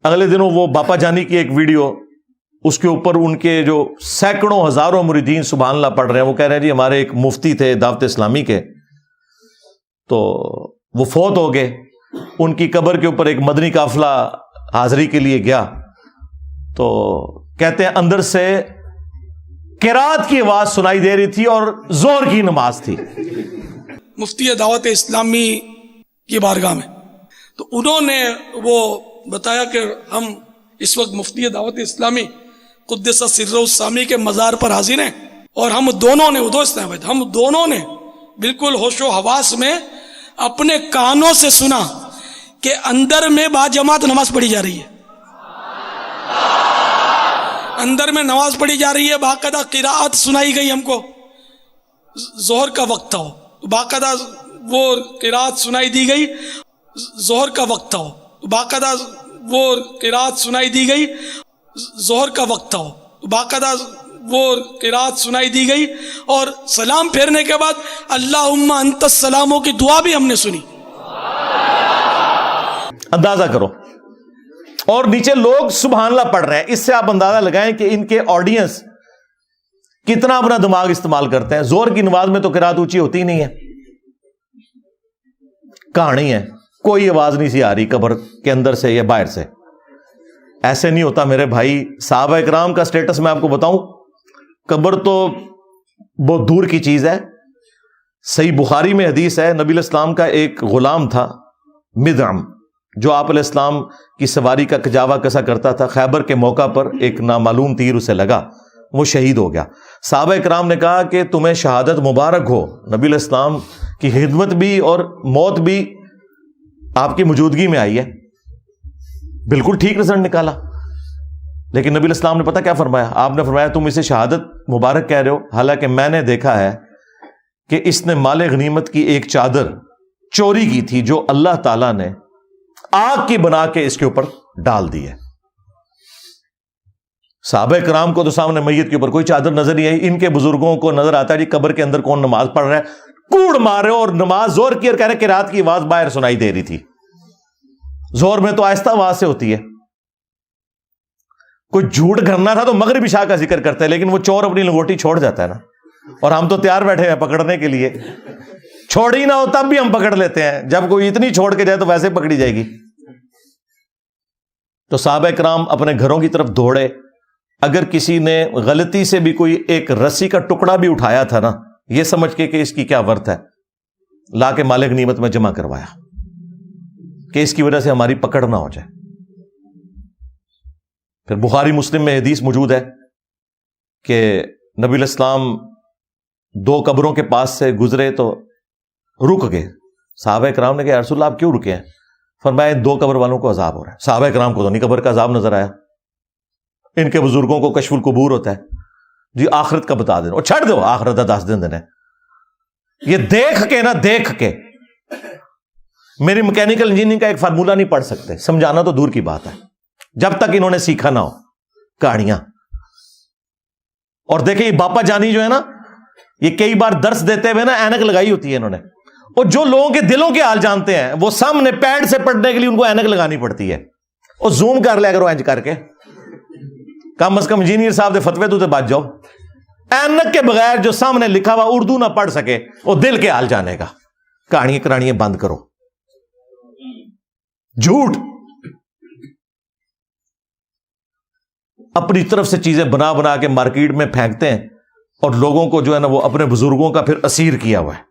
اگلے دنوں وہ باپا جانی کی ایک ویڈیو، اس کے اوپر ان کے جو سینکڑوں ہزاروں مریدین سبحان اللہ پڑھ رہے ہیں. وہ کہہ رہے ہیں جی ہمارے ایک مفتی تھے دعوت اسلامی کے، تو وہ فوت ہو گئے. ان کی قبر کے اوپر ایک مدنی قافلہ حاضری کے لیے گیا، تو کہتے ہیں اندر سے قرات کی آواز سنائی دے رہی تھی اور زہر کی نماز تھی. مفتی دعوت اسلامی کی بارگاہ میں تو انہوں نے وہ بتایا کہ ہم اس وقت مفتی دعوت اسلامی قدس سر السامی کے مزار پر حاضر ہیں، اور ہم دونوں نے ہم دونوں نے بالکل ہوش و حواس میں اپنے کانوں سے سنا کہ اندر میں با جماعت نماز پڑھی جا رہی ہے، اندر میں نماز پڑھی جا رہی ہے، باقاعدہ قراءت سنائی گئی ہم کو. ظہر کا وقت تھا، باقاعدہ وہ قراءت سنائی دی گئی. ظہر کا وقت تھا، باقاعدہ وہ قراءت سنائی دی گئی. ظہر کا وقت تھا، باقاعدہ وہ قراءت سنائی دی گئی، اور سلام پھیرنے کے بعد اللہم انت السلاموں کی دعا بھی ہم نے سنی. اندازہ کرو، اور نیچے لوگ سبحان اللہ پڑھ رہے ہیں. اس سے آپ اندازہ لگائیں کہ ان کے آڈینس کتنا اپنا دماغ استعمال کرتے ہیں. زور کی نماز میں تو قرات اونچی ہوتی ہی نہیں ہے، کہانی ہے، کوئی آواز نہیں سی آ رہی قبر کے اندر سے یا باہر سے. ایسے نہیں ہوتا میرے بھائی. صحابہ اکرام کا سٹیٹس میں آپ کو بتاؤں، قبر تو بہت دور کی چیز ہے. صحیح بخاری میں حدیث ہے، نبی علیہ السلام کا ایک غلام تھا مدعم، جو آپ علیہ السلام کی سواری کا کجاوا کسا کرتا تھا. خیبر کے موقع پر ایک نامعلوم تیر اسے لگا، وہ شہید ہو گیا. صحابہ اکرام نے کہا کہ تمہیں شہادت مبارک ہو، نبی علیہ السلام کی خدمت بھی اور موت بھی آپ کی موجودگی میں آئی ہے. بالکل ٹھیک رزلٹ نکالا. لیکن نبی علیہ السلام نے پتہ کیا فرمایا؟ آپ نے فرمایا تم اسے شہادت مبارک کہہ رہے ہو، حالانکہ میں نے دیکھا ہے کہ اس نے مال غنیمت کی ایک چادر چوری کی تھی جو اللہ تعالیٰ نے آگ کی بنا کے اس کے اوپر ڈال دی ہے. صحابہ کرام کو تو سامنے میت کے اوپر کوئی چادر نظر نہیں آئی. ان کے بزرگوں کو نظر آتا ہے جی قبر کے اندر کون نماز پڑھ رہا ہے، کوڑ مارے اور نماز زور کی، اور کہہ رہے کہ رات کی آواز باہر سنائی دے رہی تھی. زور میں تو آہستہ آواز سے ہوتی ہے. کوئی جھوٹ کرنا تھا تو مغرب عشاء کا ذکر کرتا ہے، لیکن وہ چور اپنی لنگوٹی چھوڑ جاتا ہے نا، اور ہم تو تیار بیٹھے ہیں پکڑنے کے لیے. چھوڑی نہ ہو تب بھی ہم پکڑ لیتے ہیں، جب کوئی اتنی چھوڑ کے جائے تو ویسے پکڑی جائے گی. تو صحابہ کرام اپنے گھروں کی طرف دوڑے. اگر کسی نے غلطی سے بھی کوئی ایک رسی کا ٹکڑا بھی اٹھایا تھا نا، یہ سمجھ کے کہ اس کی کیا ورت ہے، لا کے مال غنیمت میں جمع کروایا کہ اس کی وجہ سے ہماری پکڑ نہ ہو جائے. پھر بخاری مسلم میں حدیث موجود ہے کہ نبی علیہ السلام دو قبروں کے پاس سے گزرے تو رک گئے. صحابہ کرام نے کہا یا رسول اللہ آپ کیوں رکے ہیں؟ فرمایا دو قبر والوں کو عذاب ہو رہا ہے. صحابہ کرام کو تو نہیں قبر کا عذاب نظر آیا، ان کے بزرگوں کو کشف القبور ہوتا ہے جی آخرت کا بتا دینا، اور چھڑ دو آخرت کا 10 دن دینا. یہ دیکھ کے نا، دیکھ کے میری میکینیکل انجینئرنگ کا ایک فارمولہ نہیں پڑھ سکتے، سمجھانا تو دور کی بات ہے جب تک انہوں نے سیکھا نہ ہو کہانیاں. اور دیکھیں یہ باپا جانی جو ہے نا، یہ کئی بار درس دیتے ہوئے نا اینک لگائی ہوتی ہے انہوں نے، اور جو لوگوں کے دلوں کے حال جانتے ہیں وہ سامنے پیڈ سے پڑھنے کے لیے ان کو اینک لگانی پڑتی ہے. اور زوم کر لیا کرو اینج کر کے، کم از کم انجینئر صاحب دے فتوے تو بچ جاؤ. اینک کے بغیر جو سامنے لکھا ہوا اردو نہ پڑھ سکے وہ دل کے حال جانے گا. کہانیاں کرانیاں بند کرو، جھوٹ اپنی طرف سے چیزیں بنا بنا کے مارکیٹ میں پھینکتے ہیں، اور لوگوں کو جو ہے نا وہ اپنے بزرگوں کا پھر اسیر کیا ہوا ہے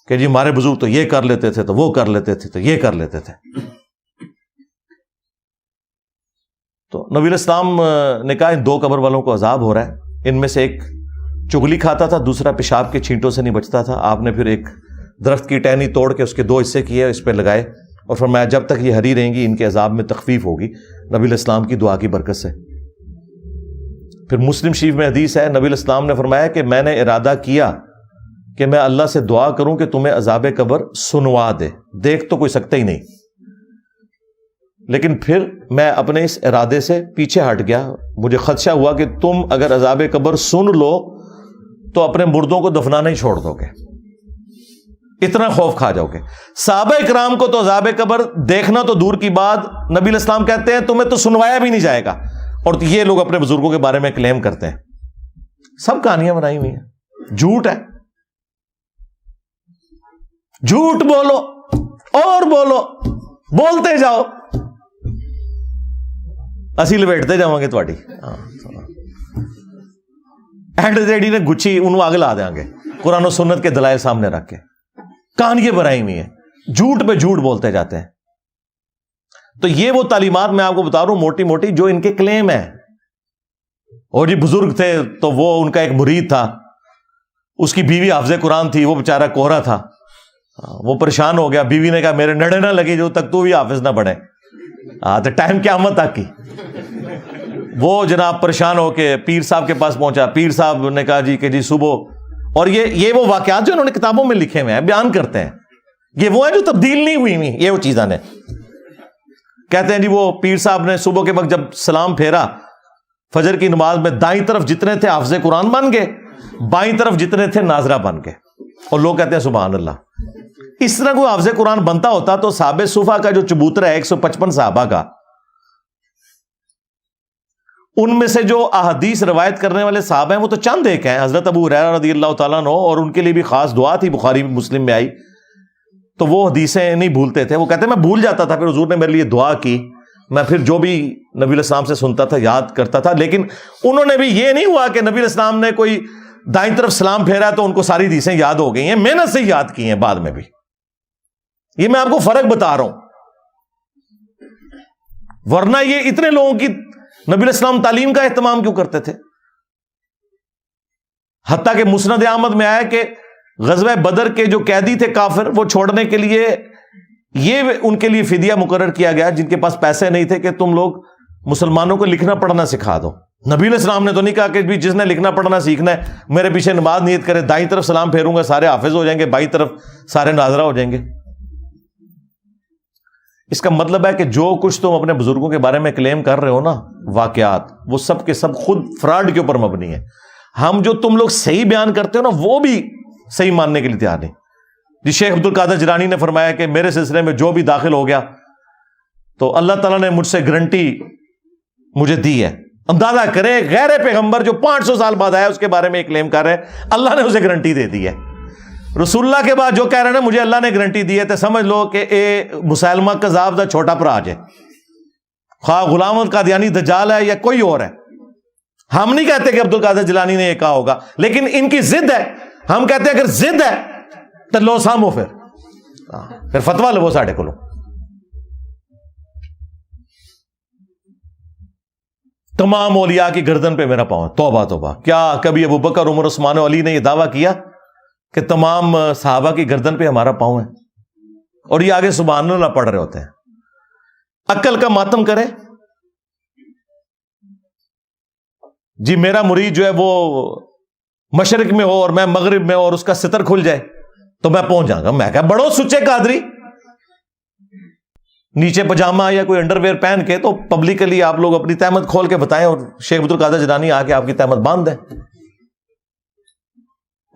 کہ جی ہمارے بزرگ تو یہ کر لیتے تھے، تو وہ کر لیتے تھے، تو یہ کر لیتے تھے. تو نبی علیہ السلام نے کہا ان دو قبر والوں کو عذاب ہو رہا ہے. ان میں سے ایک چگلی کھاتا تھا، دوسرا پیشاب کے چھینٹوں سے نہیں بچتا تھا. آپ نے پھر ایک درخت کی ٹہنی توڑ کے اس کے 2 حصے کیے، اس پہ لگائے، اور فرمایا جب تک یہ ہری رہیں گی ان کے عذاب میں تخفیف ہوگی نبی علیہ السلام کی دعا کی برکت سے. پھر مسلم شریف میں حدیث ہے، نبی علیہ السلام نے فرمایا کہ میں نے ارادہ کیا کہ میں اللہ سے دعا کروں کہ تمہیں عذاب قبر سنوا دے. دیکھ تو کوئی سکتا ہی نہیں، لیکن پھر میں اپنے اس ارادے سے پیچھے ہٹ گیا. مجھے خدشہ ہوا کہ تم اگر عذاب قبر سن لو تو اپنے مردوں کو دفنانا ہی چھوڑ دو گے، اتنا خوف کھا جاؤ گے. صحابہ کرام کو تو عذاب قبر دیکھنا تو دور کی بات, نبی علیہ السلام کہتے ہیں تمہیں تو سنوایا بھی نہیں جائے گا. اور یہ لوگ اپنے بزرگوں کے بارے میں کلیم کرتے ہیں. سب کہانیاں بنائی ہوئی ہیں, جھوٹ ہے. جھوٹ بولو اور بولو, بولتے جاؤ, اسی لپیٹتے جاؤں گے تھوڑی. اینڈ ریڈی نے گچھی انہوں آگ لا دیں گے قرآن و سنت کے دلائل سامنے رکھ کے. کہانیاں بنائی ہوئی ہیں, جھوٹ پہ جھوٹ بولتے جاتے ہیں. تو یہ وہ تعلیمات میں آپ کو بتا رہا ہوں موٹی موٹی جو ان کے کلیم ہیں. اور جی بزرگ تھے تو وہ ان کا ایک مرید تھا, اس کی بیوی حافظ قرآن تھی, وہ بیچارہ کوہرا تھا, وہ پریشان ہو گیا. بیوی نے کہا میرے نڑے نہ لگی جو تک تو بھی حافظ نہ بڑھے. تو ٹائم قیامت تک کی. وہ جناب پریشان ہو کے پیر صاحب کے پاس پہنچا. پیر صاحب نے کہا جی کہ جی صبح, اور یہ وہ واقعات جو انہوں نے کتابوں میں لکھے ہوئے ہیں, بیان کرتے ہیں, یہ وہ ہیں جو تبدیل نہیں ہوئی ہوئی. یہ وہ چیزیں نے کہتے ہیں جی وہ پیر صاحب نے صبح کے وقت جب سلام پھیرا فجر کی نماز میں, دائیں طرف جتنے تھے حافظ قرآن بن گئے, بائیں طرف جتنے تھے ناظرہ بن گئے. اور لوگ کہتے ہیں سبحان اللہ. اس طرح کوئی حافظ قرآن بنتا ہوتا تو صحابہ صفا کا جو چبوترا ہے 155 صحابہ کا, ان میں سے جو احادیث روایت کرنے والے صحابہ ہیں وہ تو چند ایک ہیں. حضرت ابو ہریرہ رضی اللہ تعالیٰ عنہ, اور ان کے لیے بھی خاص دعا تھی, بخاری مسلم میں آئی. تو وہ حدیثیں نہیں بھولتے تھے. وہ کہتے ہیں میں بھول جاتا تھا, پھر حضور نے میرے لیے دعا کی, میں پھر جو بھی نبی علیہ السلام سے سنتا تھا یاد کرتا تھا. لیکن انہوں نے بھی یہ نہیں ہوا کہ نبی علیہ السلام نے کوئی دائیں طرف سلام پھیرا تو ان کو ساری حدیثیں یاد ہو گئی ہیں, محنت سے یاد کی ہیں بعد میں بھی. یہ میں آپ کو فرق بتا رہا ہوں. ورنہ یہ اتنے لوگوں کی نبی علیہ السلام تعلیم کا اہتمام کیوں کرتے تھے؟ حتیٰ کہ مسند احمد میں آیا کہ غزوہ بدر کے جو قیدی تھے کافر, وہ چھوڑنے کے لیے یہ ان کے لیے فدیہ مقرر کیا گیا, جن کے پاس پیسے نہیں تھے, کہ تم لوگ مسلمانوں کو لکھنا پڑھنا سکھا دو. نبی علیہ السلام نے تو نہیں کہا کہ بھی جس نے لکھنا پڑھنا سیکھنا ہے میرے پیچھے نماز نیت کرے, دائیں طرف سلام پھیروں گا سارے حافظ ہو جائیں گے, بائیں طرف سارے ناظرہ ہو جائیں گے. اس کا مطلب ہے کہ جو کچھ تم اپنے بزرگوں کے بارے میں کلیم کر رہے ہو نا, واقعات, وہ سب کے سب خود فراڈ کے اوپر مبنی ہے. ہم جو تم لوگ صحیح بیان کرتے ہو نا, وہ بھی صحیح ماننے کے لیے تیار نہیں. جی شیخ عبد القادر جیلانی نے فرمایا کہ میرے سلسلے میں جو بھی داخل ہو گیا تو اللہ تعالیٰ نے مجھ سے گارنٹی مجھے دی ہے. اندازہ کرے غیر پیغمبر جو 500 سال بعد آیا اس کے بارے میں ایک کلیم کر رہے ہیں, اللہ نے اسے گارنٹی دے دی ہے. رسول اللہ کے بعد جو کہہ رہے ہیں نا مجھے اللہ نے گارنٹی دی ہے, تو سمجھ لو کہ اے مسلمہ کذاب دا چھوٹا پراج ہے, خواہ غلام القادیانی دجال ہے یا کوئی اور ہے. ہم نہیں کہتے کہ عبد القادر جیلانی نے یہ کہا ہوگا, لیکن ان کی ضد ہے. ہم کہتے ہیں اگر ضد ہے تو لو سامو, پھر فتوا لو ساڈے کو. تمام اولیاء کی گردن پہ میرا پاؤں. توبہ توبہ, کیا کبھی ابو بکر عمر عثمان و علی نے یہ دعویٰ کیا کہ تمام صحابہ کی گردن پہ ہمارا پاؤں ہے؟ اور یہ آگے سبحان اللہ پڑھ رہے ہوتے ہیں. عقل کا ماتم کرے. جی میرا مرید جو ہے وہ مشرق میں ہو اور میں مغرب میں ہو اور اس کا ستر کھل جائے تو میں پہنچ جاؤں گا. میں کہا بڑو سچے قادری, نیچے پجامہ یا کوئی انڈر ویئر پہن کے تو پبلکلی آپ لوگ اپنی تہمت کھول کے بتائیں اور شیخ عبد القادر جیلانی آ کے آپ کی تہمت باندھ دیں.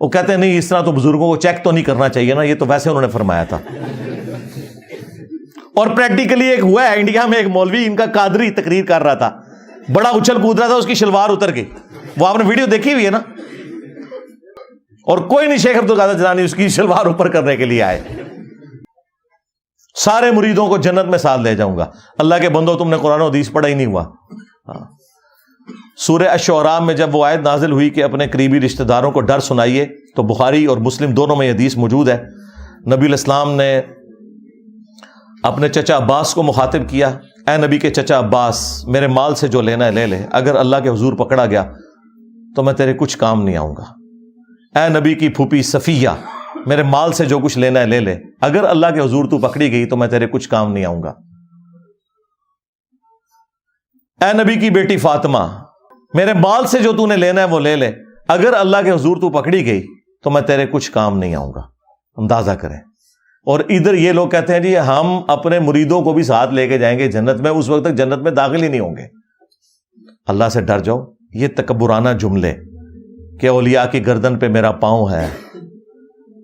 وہ کہتے ہیں نہیں اس طرح تو بزرگوں کو چیک تو نہیں کرنا چاہیے نا, یہ تو ویسے انہوں نے فرمایا تھا. اور پریکٹیکلی ایک ہوا ہے انڈیا میں, ایک مولوی ان کا قادری تقریر کر رہا تھا, بڑا اچھل کود رہا تھا, اس کی شلوار اتر گئی. وہ آپ نے ویڈیو دیکھی ہوئی ہے نا, اور کوئی نہیں شیخ عبد القادر جیلانی اس کی شلوار اوپر کرنے کے لیے آئے. سارے مریدوں کو جنت میں ساتھ لے جاؤں گا. اللہ کے بندو تم نے قرآن و حدیث پڑھا ہی نہیں ہوا. سورہ الشعراء میں جب وہ آیت نازل ہوئی کہ اپنے قریبی رشتہ داروں کو ڈر سنائیے, تو بخاری اور مسلم دونوں میں یہ حدیث موجود ہے. نبی علیہ السلام نے اپنے چچا عباس کو مخاطب کیا, اے نبی کے چچا عباس, میرے مال سے جو لینا ہے لے لے, اگر اللہ کے حضور پکڑا گیا تو میں تیرے کچھ کام نہیں آؤں گا. اے نبی کی پھوپھی صفیہ, میرے مال سے جو کچھ لینا ہے لے لے, اگر اللہ کے حضور تو پکڑی گئی تو میں تیرے کچھ کام نہیں آؤں گا. اے نبی کی بیٹی فاطمہ, میرے مال سے جو تو نے لینا ہے وہ لے لے, اگر اللہ کے حضور تو پکڑی گئی تو میں تیرے کچھ کام نہیں آؤں گا. اندازہ کریں. اور ادھر یہ لوگ کہتے ہیں جی ہم اپنے مریدوں کو بھی ساتھ لے کے جائیں گے جنت میں, اس وقت تک جنت میں داخل ہی نہیں ہوں گے. اللہ سے ڈر جاؤ. یہ تکبرانہ جملے کہ اولیاء کی گردن پہ میرا پاؤں ہے,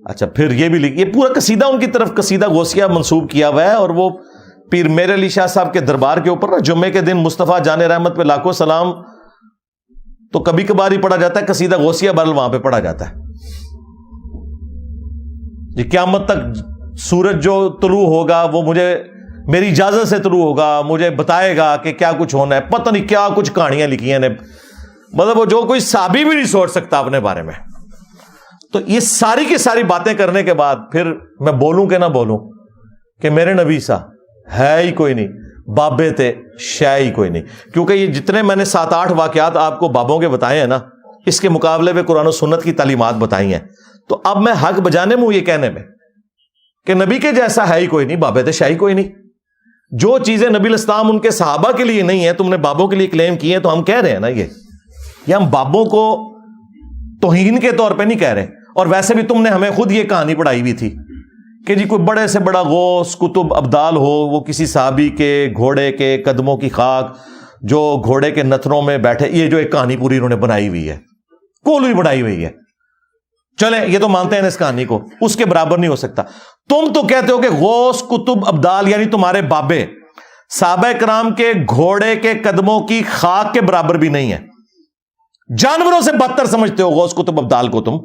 اچھا پھر یہ بھی یہ پورا قصیدہ ان کی طرف قصیدہ غوثیہ منسوب کیا ہوا ہے، اور وہ پیر میر علی شاہ صاحب کے دربار کے اوپر نا جمعے کے دن مصطفیٰ جان رحمت پہ لاکھوں سلام تو کبھی کبھار ہی پڑھا جاتا ہے، قصیدہ غوثیہ برل وہاں پہ پڑھا جاتا ہے. یہ قیامت تک سورج جو طلوع ہوگا وہ مجھے میری اجازت سے طلوع ہوگا، مجھے بتائے گا کہ کیا کچھ ہونا ہے. پتہ نہیں کیا کچھ کہانیاں لکھی ہیں نے، مطلب وہ جو کوئی صحابی بھی نہیں سوچ سکتا اپنے بارے میں. تو یہ ساری کی ساری باتیں کرنے کے بعد پھر میں بولوں کہ نہ بولوں کہ میرے نبی سا ہے ہی کوئی نہیں، بابے تھے شے ہی کوئی نہیں. کیونکہ یہ جتنے میں نے 7-8 واقعات آپ کو بابوں کے بتائے ہیں نا، اس کے مقابلے میں قرآن و سنت کی تعلیمات بتائی ہیں. تو اب میں حق بجانے میں ہوں یہ کہنے میں کہ نبی کے جیسا ہے ہی کوئی نہیں، بابے تھے شے ہی کوئی نہیں. جو چیزیں نبی الاسلام ان کے صحابہ کے لیے نہیں ہے، تم نے بابوں کے لیے کلیم کی ہیں. تو ہم کہہ رہے ہیں نا یہ ہم بابوں کو توہین کے طور پہ نہیں کہہ رہے. اور ویسے بھی تم نے ہمیں خود یہ کہانی پڑھائی ہوئی تھی کہ جی کوئی بڑے سے بڑا غوث کتب ابدال ہو، وہ کسی صحابی کے گھوڑے کے قدموں کی خاک جو گھوڑے کے نتنوں میں بیٹھے، یہ جو ایک کہانی پوری انہوں نے بنائی ہوئی ہے، کولوئی بنائی ہوئی ہے. چلیں یہ تو مانتے ہیں اس کہانی کو، اس کے برابر نہیں ہو سکتا. تم تو کہتے ہو کہ غوث کتب ابدال یعنی تمہارے بابے صحابہ کرام کے گھوڑے کے قدموں کی خاک کے برابر بھی نہیں ہے. جانوروں سے بدتر سمجھتے ہو غوث کتب ابدال کو، تم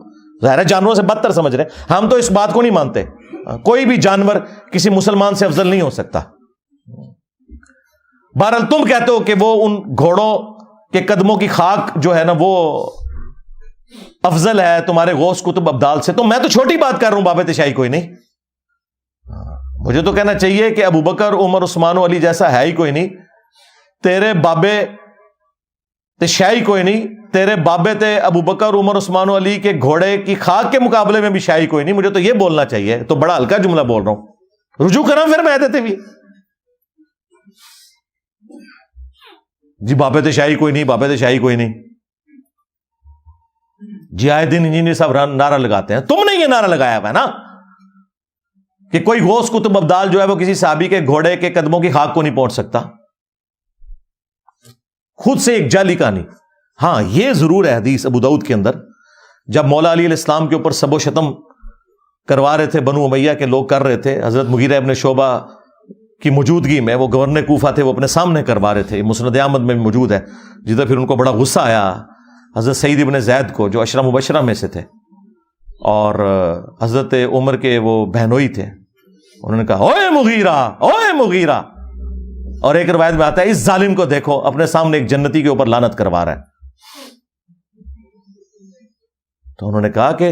ظاہر ہے جانوروں سے بدتر سمجھ رہے. ہم تو اس بات کو نہیں مانتے. کوئی بھی جانور کسی مسلمان سے افضل نہیں ہو سکتا. بہرحال تم کہتے ہو کہ وہ ان گھوڑوں کے قدموں کی خاک جو ہے نا وہ افضل ہے تمہارے غوث کتب ابدال سے. تو میں تو چھوٹی بات کر رہا ہوں، بابے تشائی کوئی نہیں. مجھے تو کہنا چاہیے کہ ابو بکر عمر عثمان و علی جیسا ہے ہی کوئی نہیں. تیرے بابے تشائی کوئی نہیں، تیرے بابے تھے ابو بکر عمر عثمان و علی کے گھوڑے کی خاک کے مقابلے میں بھی شاہی کوئی نہیں. مجھے تو یہ بولنا چاہیے. تو بڑا ہلکا جملہ بول رہا ہوں، رجوع کراں پھر میں دیتے بھی جی بابے تے شاہی کوئی نہیں، بابے تے شاہی کوئی نہیں. جی آئے دن انجینئر صاحب نعرہ لگاتے ہیں. تم نے یہ نعرہ لگایا ہوا ہے نا کہ کوئی غوث کتب ابدال جو ہے وہ کسی صحابی کے گھوڑے کے قدموں کی خاک کو نہیں پہنچ سکتا. خود سے ایک جعلی کہانی. ہاں یہ ضرور ہے حدیث ابو داؤد کے اندر، جب مولا علی علیہ السلام کے اوپر سب و شتم کروا رہے تھے بنو امیہ کے لوگ کر رہے تھے، حضرت مغیرہ ابن شعبہ کی موجودگی میں، وہ گورنر کوفہ تھے، وہ اپنے سامنے کروا رہے تھے. مسند احمد میں بھی موجود ہے، جدھر پھر ان کو بڑا غصہ آیا حضرت سعید ابن زید کو جو عشرہ مبشرہ میں سے تھے اور حضرت عمر کے وہ بہنوئی تھے. انہوں نے کہا اوے مغیرہ، اوے مغیرہ. اور ایک روایت میں آتا ہے اس ظالم کو دیکھو اپنے سامنے ایک جنتی کے اوپر لعنت کروا رہا ہے. تو انہوں نے کہا کہ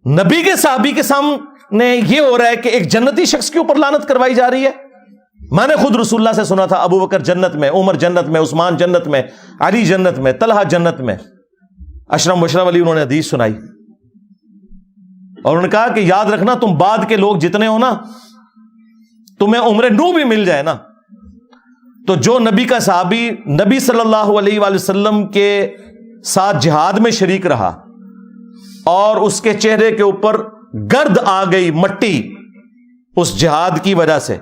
نبی کے صحابی کے سامنے یہ ہو رہا ہے کہ ایک جنتی شخص کے اوپر لعنت کروائی جا رہی ہے. میں نے خود رسول اللہ سے سنا تھا ابو بکر جنت میں، عمر جنت میں، عثمان جنت میں، علی جنت میں، طلحہ جنت میں. عشرہ مبشرہ والی انہوں نے حدیث سنائی اور انہوں نے کہا کہ یاد رکھنا تم بعد کے لوگ جتنے ہو نا، تمہیں عمر نو بھی مل جائے نا، تو جو نبی کا صحابی نبی صلی اللہ علیہ وآلہ وسلم کے ساتھ جہاد میں شریک رہا اور اس کے چہرے کے اوپر گرد آ گئی، مٹی، اس جہاد کی وجہ سے،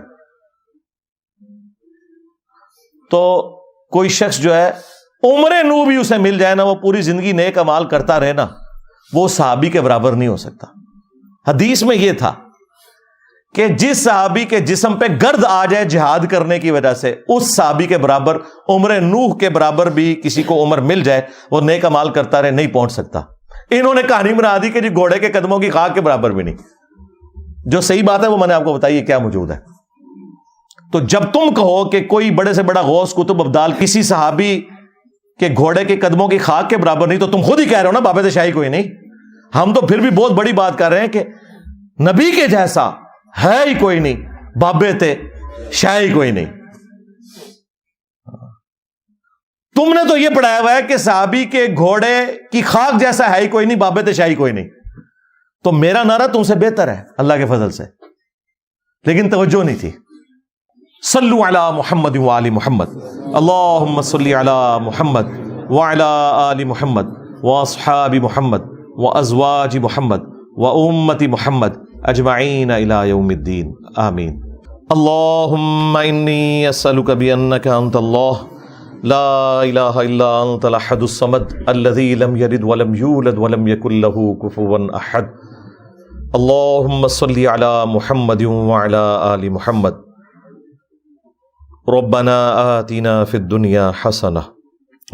تو کوئی شخص جو ہے عمر نو بھی اسے مل جائے نا، وہ پوری زندگی نیک اعمال کرتا رہے نا، وہ صحابی کے برابر نہیں ہو سکتا. حدیث میں یہ تھا کہ جس صحابی کے جسم پہ گرد آ جائے جہاد کرنے کی وجہ سے، اس صحابی کے برابر، عمر نوح کے برابر بھی کسی کو عمر مل جائے، وہ نیک اعمال کرتا رہے، نہیں پہنچ سکتا. انہوں نے کہانی بنا دی کہ جی گھوڑے کے قدموں کی خاک کے برابر بھی نہیں. جو صحیح بات ہے وہ میں نے آپ کو بتائی ہے کیا موجود ہے. تو جب تم کہو کہ کوئی بڑے سے بڑا غوث کتب ابدال کسی صحابی کے گھوڑے کے قدموں کی خاک کے برابر نہیں، تو تم خود ہی کہہ رہے ہو نا بابے شاہی کوئی نہیں. ہم تو پھر بھی بہت بڑی بات کر رہے ہیں کہ نبی کے جیسا ہے ہی کوئی نہیں، بابے تھے شاہی کوئی نہیں. تم نے تو یہ پڑھایا ہوا ہے کہ صحابی کے گھوڑے کی خاک جیسا ہے ہی کوئی نہیں، بابے تھے شاہی کوئی نہیں. تو میرا نعرہ تم سے بہتر ہے اللہ کے فضل سے، لیکن توجہ نہیں تھی. صلو علی محمد وآل محمد، اللہم صلی علی محمد وعلی آل محمد واصحاب محمد وازواج محمد وامت محمد اجمعین الی یوم الدین آمین. اللہم انی اسألک بانک انت اللہ لا الہ الا انت الاحد الصمد الذی لم یلد ولم یولد ولم یکن له کفوا احد. اللهم صل على محمد وعلى آل محمد. ربنا آتنا في الدنيا حسنة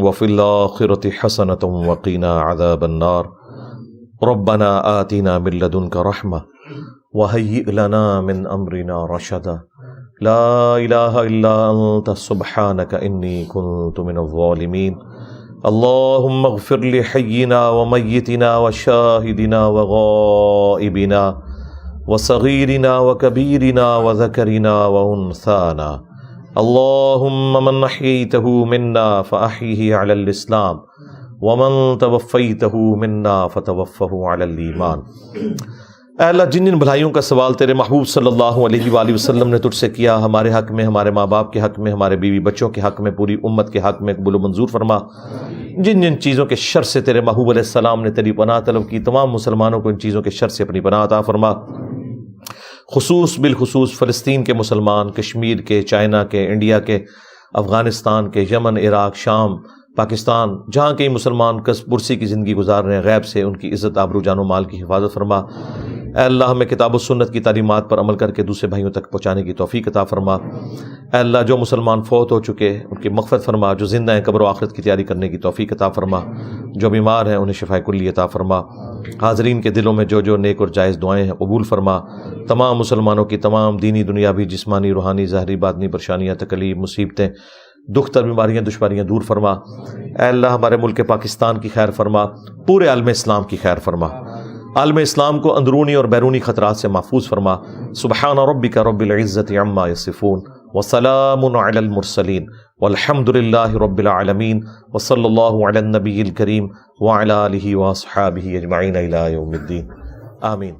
وفي الآخرة حسنة وقنا عذاب النار. ربنا آتنا من لدنك رحمة وهيئ لنا من أمرنا رشدا. لا إله إلا أنت سبحانك إني كنت من الظالمين. اللهم اغفر لحينا وميتنا وشاهدنا وغائبنا وصغيرنا وكبيرنا وذكرنا وأنثانا. اللهم من أحييته منا فأحيه على الإسلام ومن توفيته منا فتوفه على الإيمان. اے اللہ، جن جن بھلائیوں کا سوال تیرے محبوب صلی اللہ علیہ وآلہ وسلم نے تجھ سے کیا، ہمارے حق میں، ہمارے ماں باپ کے حق میں، ہمارے بیوی بچوں کے حق میں، پوری امت کے حق میں قبول و منظور فرما. جن جن چیزوں کے شر سے تیرے محبوب علیہ السلام نے تیری پناہ طلب کی، تمام مسلمانوں کو ان چیزوں کے شر سے اپنی پناہ عطا فرما. بالخصوص فلسطین کے مسلمان، کشمیر کے، چائنا کے، انڈیا کے، افغانستان کے، یمن، عراق، شام، پاکستان، جہاں کئی مسلمان کس پرسی کی زندگی گزار رہے ہیں، غیب سے ان کی عزت، آبرو، جان و مال کی حفاظت فرما. اے اللہ، ہمیں کتاب و سنت کی تعلیمات پر عمل کر کے دوسرے بھائیوں تک پہنچانے کی توفیق عطا فرما. اے اللہ، جو مسلمان فوت ہو چکے ان کی مغفرت فرما، جو زندہ ہیں قبر و آخرت کی تیاری کرنے کی توفیق عطا فرما، جو بیمار ہیں انہیں شفاء کلی عطا فرما. حاضرین کے دلوں میں جو جو نیک اور جائز دعائیں ہیں قبول فرما. تمام مسلمانوں کی تمام دینی، دنیاوی، جسمانی، روحانی، ظاہری، باطنی پریشانیاں، تکلیف، مصیبتیں، دکھ تر، بیماریاں، دشواریاں دور فرما. اے اللہ، ہمارے ملک پاکستان کی خیر فرما، پورے عالم اسلام کی خیر فرما. عالم اسلام کو اندرونی اور بیرونی خطرات سے محفوظ فرما. سبحان ربک رب العزت عما یصفون وسلام علی المرسلین والحمد للہ رب العالمین وصلی اللہ علی النبی الکریم وعلی آلہ واصحابہ اجمعین الی یوم الدین. آمین.